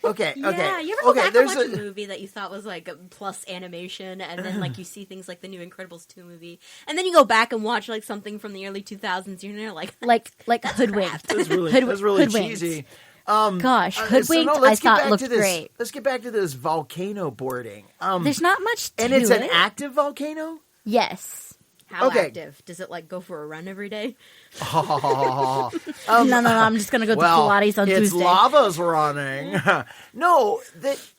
Okay. Yeah, you ever go back and There's watch a movie that you thought was like a plus animation, and then like you see things like the new Incredibles 2 movie, and then you go back and watch like something from the early 2000s, you're like, like hoodwinked. That's really Hoodwinked. cheesy. Gosh, So hoodwinked. no, let's I get thought back looked to this. great. Let's get back to this volcano boarding. There's not much to and it's an it. active volcano. Yes. how Okay. active? Does it like go for a run every day? No. I'm just gonna go Well, to Pilates on it's Tuesday. lava's running. No,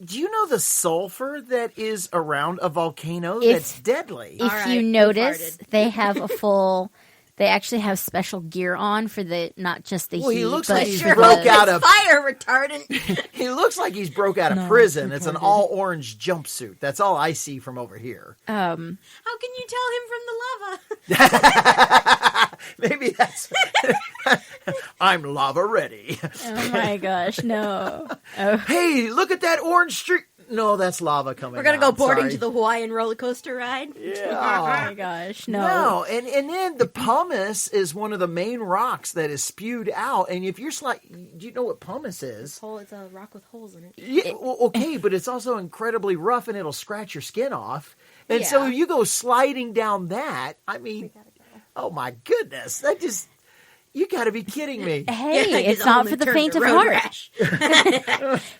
do you know the sulfur that is around a volcano If- that's deadly? If All right, you who notice, farted? they have a full. They actually have special gear on for the not just the Well, heat. he looks but like he's for broke the- out of. Fire retardant. He looks like he's broke out of No, prison. it's It's an retarded. all orange jumpsuit. That's all I see from over here. How can you tell him from the lava? Maybe that's. I'm lava ready. Oh my gosh, no. Oh. Hey, look at that orange streak. No, that's lava coming. We're gonna go boarding Sorry. to the Hawaiian roller coaster ride. Oh Yeah. my gosh, no. No, and then the pumice is one of the main rocks that is spewed out. And if you're do you know what pumice is? It's a rock with holes in it. Yeah, well, okay, but it's also incredibly rough and it'll scratch your skin off. And so Yeah. if you go sliding down that, I mean, oh my goodness, you got to be kidding me. Hey, Yeah, it's get not home for and the turn faint to of road heart. rash.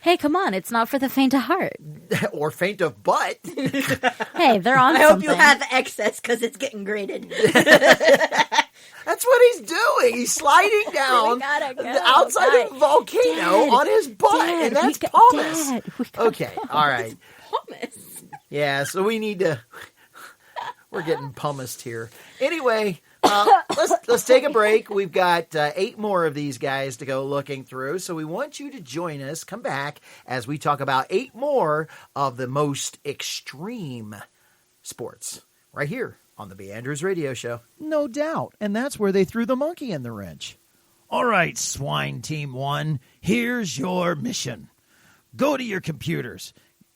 Hey, come on, it's not for the faint of heart. Or faint of butt. Hey, they're on I hope something. you have excess because it's getting graded. That's what he's doing. He's sliding down gotta go. the outside of the volcano Dad, on his butt, Dad, and that's we got- pumice. Dad, we got- Okay, all right. Pumice. Yeah, so we need to. We're getting pumiced here. Anyway, let's take a break. We've got 8 more of these guys to go looking through, so we want you to join us. Come back as we talk about 8 more of the most extreme sports right here on the B.Andrews Radio Show. No doubt. And that's where they threw the monkey in the wrench. All right, Swine Team 1, here's your mission. Go to your computers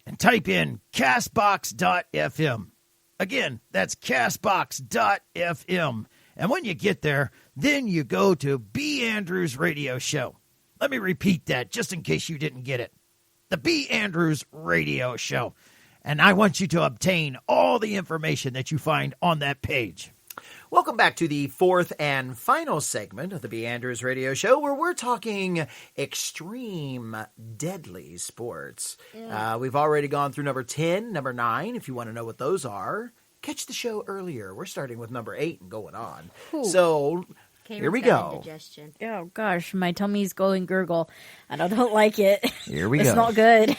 and type in castbox.fm. Again, that's castbox.fm. And when you get there, then you go to B.Andrews Radio Show. Let me repeat that just in case you didn't get it. The B.Andrews Radio Show. And I want you to obtain all the information that you find on that page. Welcome back to the 4th and final segment of the B.Andrews Radio Show, where we're talking extreme, deadly sports. We've already gone through number 10, number 9, if you want to know what those are. Catch the show earlier. We're starting with number 8 and going on. So, here we go. Indigestion. Oh gosh, my tummy's going gurgle, and I don't like it. Here we It's go. not good.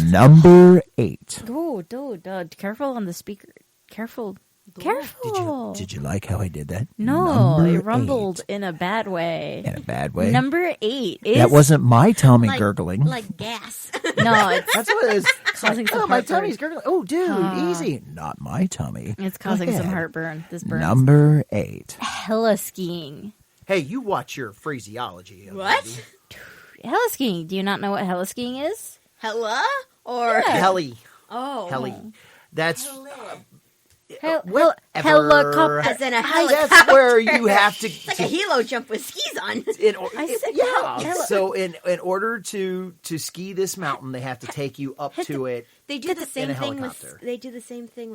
Number 8. Oh, dude, careful on the speaker. Careful. Careful. Did you like how I did that? No, Number it rumbled 8. in a bad way. In a bad way? Number 8 is That wasn't my tummy gurgling. Like gas. no, it's That's what it is. causing some Oh, my heartburn. tummy's gurgling. Oh, dude, easy. Not my tummy. It's causing Go some ahead. heartburn. This burns. Number 8. Hella skiing. Hey, you watch your phraseology. young What? lady. Hella skiing. Do you not know what hella skiing is? Hella? Or Heli. oh, Heli. That's Helicopter. as in a That's helicopter. where you have to. It's like a helo jump with skis on. I said Yeah. So in order to ski this mountain, they have to take you up to it. They do the same a thing with helicopter.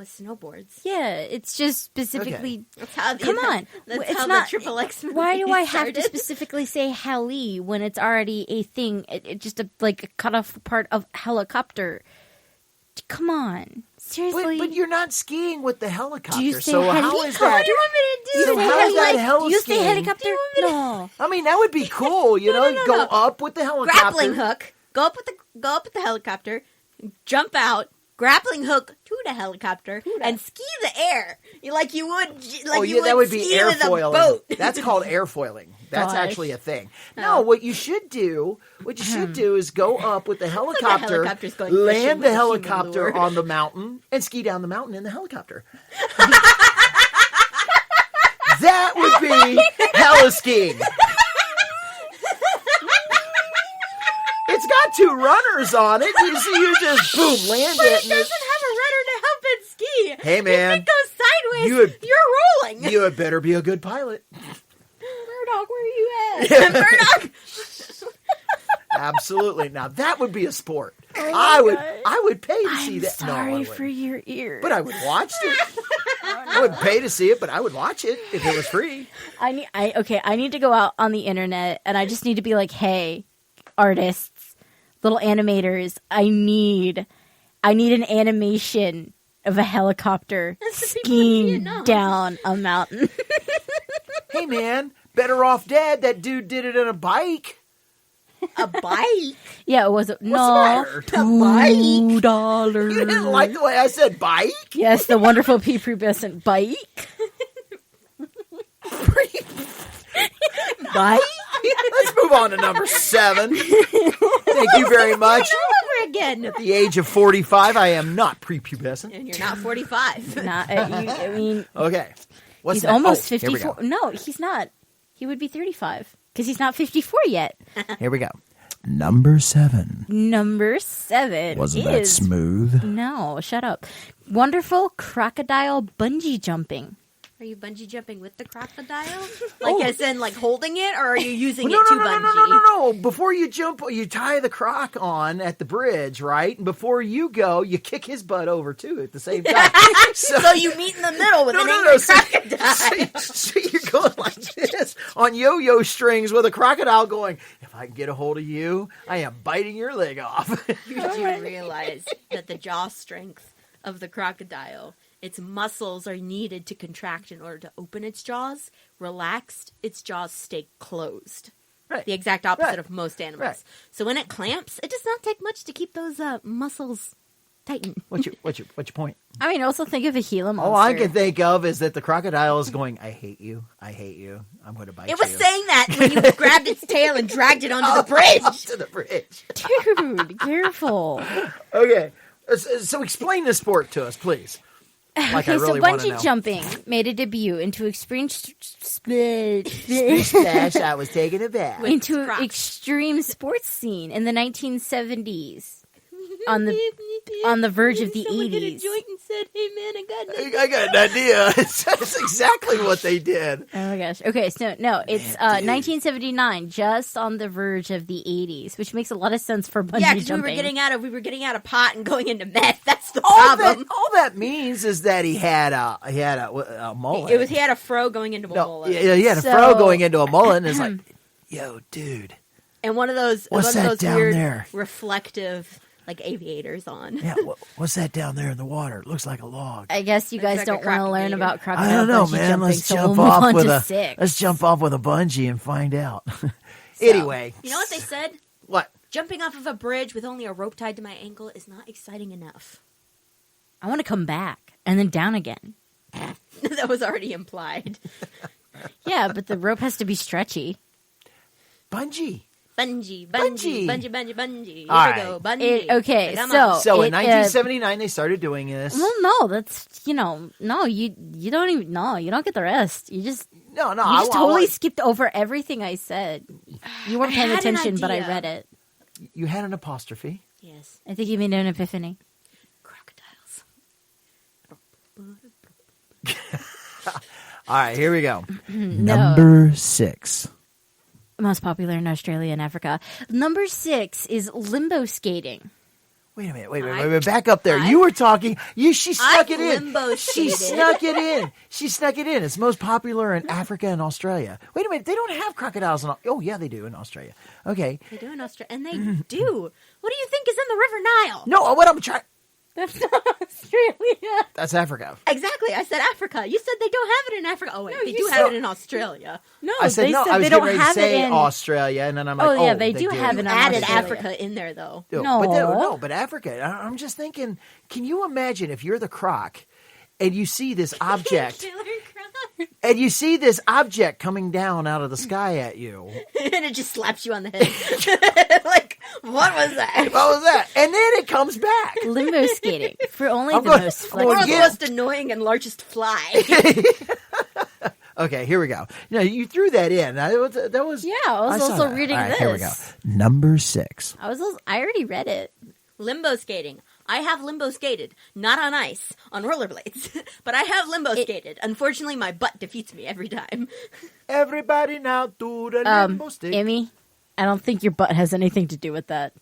snowboards. Yeah, it's just specifically. That's how Come on, That's it's how not. the Triple X movie Why do I have to started. specifically say heli when it's already a thing? It just like a cut off part of helicopter. Come on, seriously. But you're not skiing with the helicopter. do you say so heli? how is that? Do you want me to do? You say know, how is heli? that heli Do you say skiing? helicopter? No. I mean, that would be cool. You know, go up with the helicopter. Grappling hook. Go up with the helicopter. Jump out. Grappling hook to the helicopter and ski the air. You would that would be ski with a airfoiling. boat. That's called airfoiling. That's Gosh. actually a thing. No, what you should do is go up with the helicopter, helicopter's going fishing land with the a human helicopter lure. on the mountain, and ski down the mountain in the helicopter. That would be heli skiing. It's got 2 runners on it. You see, you just boom, land But it. it and doesn't have a rudder to help it ski. Hey, man. If it goes sideways, You you're rolling. You had better be a good pilot. Murdoch, where are you at? Murdoch. Absolutely. Now that would be a sport. I would pay to see I'm that. sorry no, I wouldn't. for your ears. But I would watch it. I wouldn't pay to see it, but I would watch it if it was free. I need to go out on the internet and I just need to be like, hey, artists, little animators, I need an animation of a helicopter skiing down a mountain. Hey man, better off dead. That dude did it on a bike. A bike? Yeah, it was What's the no matter? $2. You didn't like the way I said bike? Yes, the wonderful prepubescent bike. Bike? Let's move on to number 7. Thank you very much. All over again. At the age of 45, I am not prepubescent. And you're not 45. Not, I mean, Okay. What's he's next? almost Oh, here we 54. go. No, he's not. He would be 35. because he's not 54 yet. Here we go. Number 7. Number 7 Wasn't that is smooth? no, shut up. Wonderful crocodile bungee jumping. Are you bungee jumping with the crocodile? Like, as in, like, holding it, or are you using No, it to no, no, bungee? no, no, no, no. Before you jump, you tie the croc on at the bridge, right? And before you go, you kick his butt over, too, at the same time. So you meet in the middle with an no. angry crocodile. So you're going like this on yo-yo strings with a crocodile going, if I can get a hold of you, I am biting your leg off. You do realize that the jaw strength of the crocodile, its muscles are needed to contract in order to open its jaws. Relaxed, its jaws stay closed. Right. The exact opposite Right. of most animals. Right. So when it clamps, it does not take much to keep those muscles tightened. What's your point? I mean, also think of a Gila monster. All I can think of is that the crocodile is going, I hate you, I'm going to bite you. It was saying that when you grabbed its tail and dragged it onto the bridge. Up to the bridge. Dude, careful. Okay, so explain this sport to us, please. Like, I really so want to bungee know. jumping made a debut into extreme Splash, I was taking it back. into Crocs. extreme sports scene in the 1970s. On the verge of the Someone hit a 80s. joint and said, "Hey man, I got an I got an idea. That's exactly what they did. Oh my gosh. Okay, so no, it's 1979, just on the verge of the 80s, which makes a lot of sense for bungee Yeah, because jumping. we were getting out of pot and going into meth. That's the All problem. that means is that he had a mullet. He had a fro going into a mullet. Yeah, he had a So- fro going into a mullet, and it's like, yo, dude. And one of those What's one of that those down weird there? reflective like aviators on. Yeah, what's that down there in the water? It looks like a log. I guess you guys like don't a want to learn crocodile. about crocodile I don't know, bungee man. jumping, Let's so jump we'll move off on with to a 6. let's jump off with a bungee and find out. Anyway, You know what they said? what? Jumping off of a bridge with only a rope tied to my ankle is not exciting enough. I want to come back and then down again. That was already implied. Yeah, but the rope has to be stretchy. Bungee. Bungee. All Here right. we go. Bungee. Okay, Come so- on. So in It, 1979, they started doing this. Well, no, that's you don't even you don't get the rest. You just No, you just I totally want- skipped over everything I said. You weren't I paying had an attention, but I idea. read it. You had an apostrophe. Yes. I think you made an epiphany. Crocodiles. All right, here we go. No. Number 6. Most popular in Australia and Africa. Number 6 is limbo skating. Wait a minute. Back up there. You were talking. She snuck it in. limbo She skated. snuck it in. She snuck it in. It's most popular in Africa and Australia. Wait a minute. They don't have crocodiles in. Oh yeah, they do in Australia. Okay. They do in Australia, and they do. What do you think is in the River Nile? No, what I'm trying. That's not Australia. That's Africa. Exactly. I said Africa. You said they don't have it in Africa. Oh wait, they you do said- have it in Australia. No, I said they no. said I was they getting don't ready to have say it in. Australia, and then I'm like, Oh, yeah, they do have it in Added Australia. Africa in there though. No. But Africa. I'm just thinking. Can you imagine if you're the croc, and you see this object, Killer croc. and you see this object coming down out of the sky at you? And it just slaps you on the head. Like, what was that? What was that? And then it comes back. Limbo skating for only I'm the going- most I'm going World's flexible. Yeah. most annoying and largest fly. Okay, here we go. You threw that in. That was. Yeah, I was saw also that. reading All right, this. Here we go. Number 6. I already read it. Limbo skating. I have limbo skated, not on ice, on rollerblades, but I have limbo skated. Unfortunately, my butt defeats me every time. Everybody now do the limbo stick. Emmy, I don't think your butt has anything to do with that.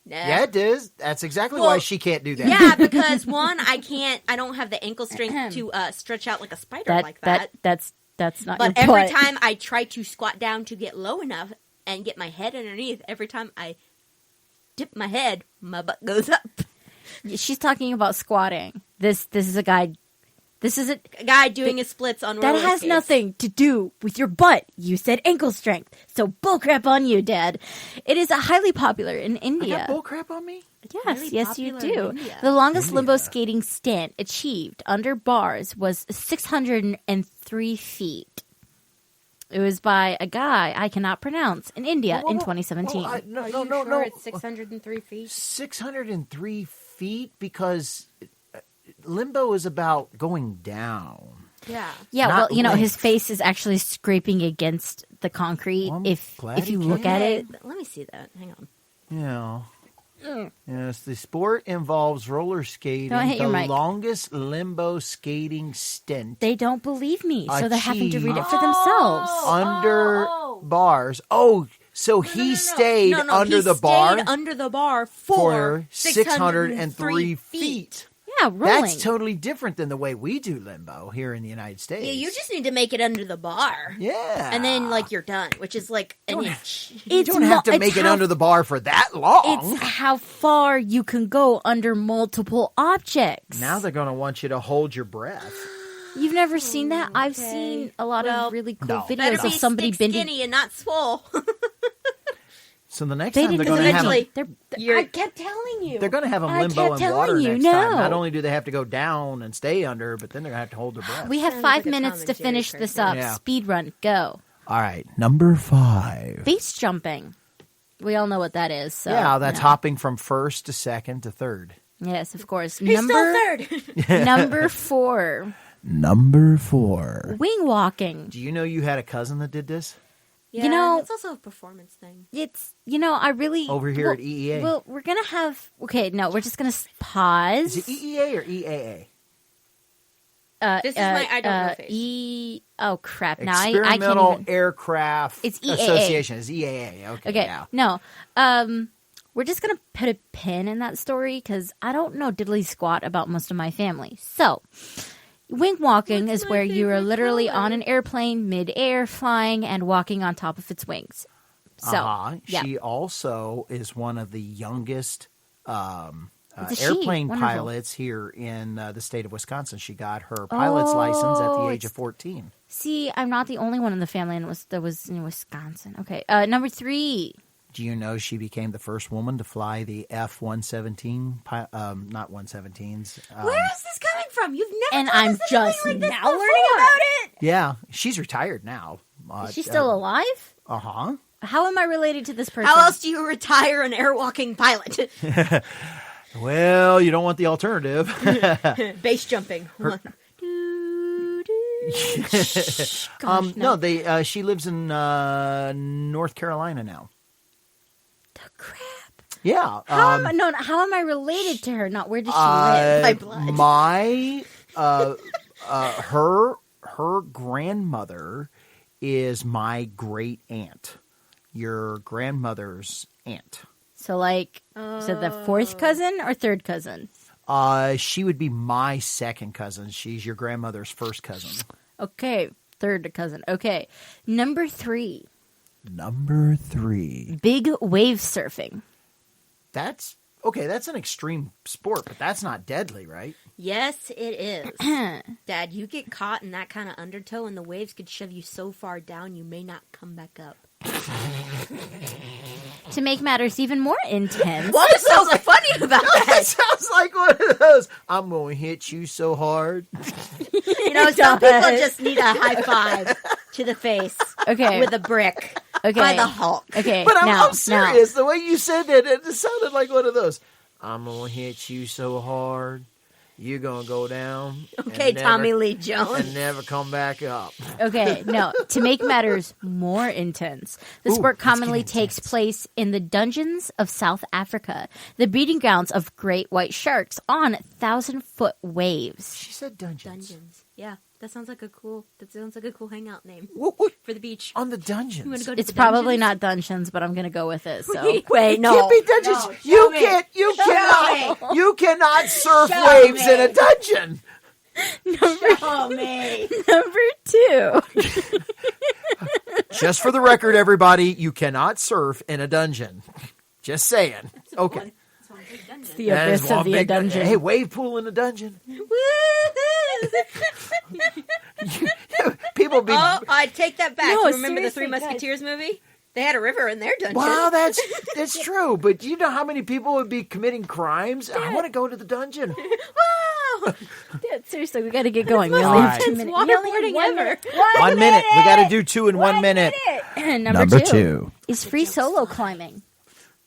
Nah. Yeah, it is. That's exactly Well, why she can't do that. Yeah, because one, I don't have the ankle strength to stretch out like a spider like that. That's not But your every butt. time I try to squat down to get low enough and get my head underneath, every time I dip my head, my butt goes up. She's talking about squatting. This is a guy. This is a guy doing his splits on that roller has skates. nothing to do with your butt. You said ankle strength, so bullcrap on you, Dad. It is a highly popular in I India. got bull crap on me? Yes, Highly yes, you popular do. in India. The longest limbo skating stint achieved under bars was 603 feet. It was by a guy I cannot pronounce in India in 2017. No. It's 603 feet. 603 feet because limbo is about going down. Yeah. Yeah, Not well, length. his face is actually scraping against the concrete. Well, I'm if glad you he look at it, Let me see that. Hang on. Yeah. Yes, the sport involves roller skating, Don't hit the your mic. longest limbo skating stint they don't believe me, so they're having to read it for Achieved. themselves. under bars. Oh, so he stayed under the bar under the bar for 603 603 feet. Yeah, rolling. That's totally different than the way we do limbo here in the United States. Yeah, you just need to make it under the bar. Yeah. And then, like, you're done, which is like an inch. you don't have to make it under the bar for that long. It's how far you can go under multiple objects. Now they're going to want you to hold your breath. You've never seen that? I've seen a lot of really cool Better videos be of somebody stick bending. skinny and not swole. So the next They time they're didn't going to have eventually. I kept telling you. they're going to have them I limbo kept in water telling you, next no. time. Not only do they have to go down and stay under, but then they're going to have to hold their breath. We have Sounds 5 like a minutes Tom to and Jerry finish this cartoon. up. Yeah. Speed run, go. All right, number 5. Base jumping. We all know what that is. So, Yeah, that's no. hopping from first to second to third. Yes, of course. He's still third. Number 4, Number 4. wing walking. Do you know you had a cousin that did this? Yeah, You know- it's also a performance thing. It's, I really... Over here at EEA. Well, we're going to have... Okay, no, we're just going to pause. Is it EEA or EAA? This is my I don't know face. Oh, crap. Now I can't Experimental even... Aircraft It's EAA. Association. It's EAA. Okay, Okay, yeah. no. We're just going to put a pin in that story because I don't know diddly squat about most of my family. So... Wing walking is where you are literally on an airplane, mid-air, flying, and walking on top of its wings. So, yeah. She also is one of the youngest It's a she. airplane Wonderful. pilots here in the state of Wisconsin. She got her pilot's license at the age of 14. See, I'm not the only one in the family that was in Wisconsin. Okay, number 3. Do you know she became the first woman to fly the F-117? Not 117s. Where is this coming from? You've never And told I'm us just anything like this now before. learning about it. Yeah, she's retired now. Is she still alive? Uh-huh. How am I related to this person? How else do you retire an airwalking pilot? Well, you don't want the alternative. Base jumping. Gosh, No, she lives in North Carolina now. The crap. Yeah. How am I related to her? Not where does she live? By blood. My her grandmother is my great aunt. Your grandmother's aunt. So, like, the 4th cousin or 3rd cousin? She would be my second cousin. She's your grandmother's first cousin. Okay, 3rd cousin. Okay, number 3. Number 3. Big wave surfing. That's okay. That's an extreme sport, but that's not deadly, right? Yes, it is. Dad, you get caught in that kind of undertow and the waves could shove you so far down you may not come back up. To make matters even more intense. What sounds funny about That that? sounds like one of those. I'm going to hit you so hard. You know, some people just need a high five to the face Okay. with a brick Okay. by the Hulk. Okay, But now, I'm serious. The way you said that, it sounded like one of those. I'm going to hit you so hard. You're going to go down. Okay, Tommy Lee Jones. And never come back up. Okay, no. To make matters more intense, the sport commonly takes place in the dungeons of South Africa, the breeding grounds of great white sharks on 1,000-foot waves. She said dungeons. Dungeons. Yeah, that sounds like a cool hangout name What? for the beach. On the You wanna dungeons. go to It's the probably dungeons? not dungeons, but I'm going to go with it. So Wait, no. Can't be dungeons. You cannot surf waves in a dungeon. Show me. number 2. Just for the record, everybody, you cannot surf in a dungeon. Just saying. Okay. The That is abyss one of the big dungeon. Hey, wave pool in a dungeon. People be Oh, I take that back. No, You remember the seriously, Three Musketeers movie? They had a river in their dungeon. wow, that's true. But do you know how many people would be committing crimes? I want to go to the dungeon. Wow. Yeah, seriously, we got to get going. We most only have 2 intense minutes. We only waterboarding have 1 ever. minute. 1 minute. We got to do 2 in 1 minute. Number two is free solo climbing.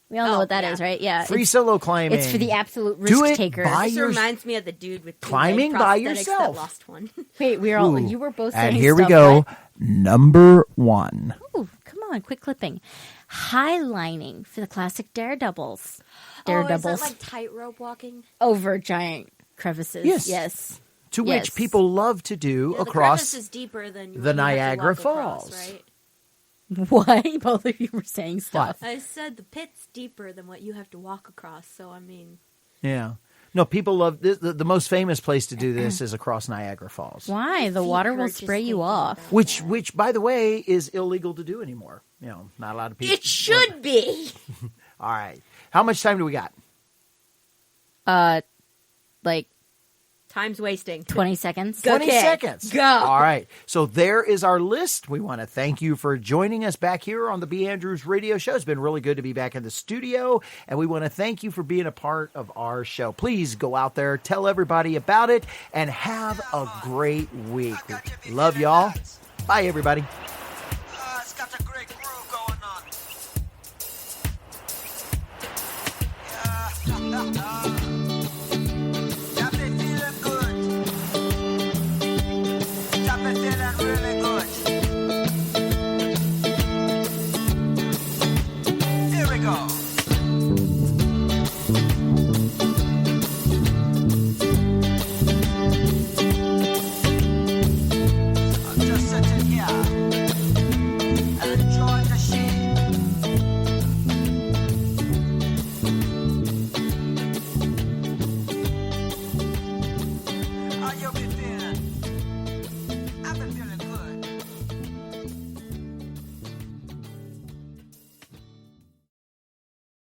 We all know what that is, right? Yeah. Free it's, solo climbing. it's for the absolute Do risk it taker. by This your- reminds me of the dude with Climbing leg by prosthetics yourself. That lost one. Wait, we're all Ooh. you were both saying And here we stuff, go. right? Number 1. Ooh, on, quick clipping. Highlining for the classic daredevils. Oh, is that like tightrope walking? Over giant crevices. Yes. To which people love to do the across crevice is deeper than the Niagara Falls, Falls. right? Why? Both of you were saying stuff. I said the pit's deeper than what you have to walk across, so I mean... Yeah. No, people love this. The most famous place to do this is across Niagara Falls. Why? The water will spray you off. Which, by the way, is illegal to do anymore. You know, not a lot of people. It should be. All right. How much time do we got? Like Time's wasting. 20 seconds. 20 seconds. Go. All right. So there is our list. We want to thank you for joining us back here on the B.Andrews Radio Show. It's been really good to be back in the studio, and we want to thank you for being a part of our show. Please go out there, tell everybody about it, and have a great week. Love y'all. Bye, everybody. It's got a great groove going on. Yeah.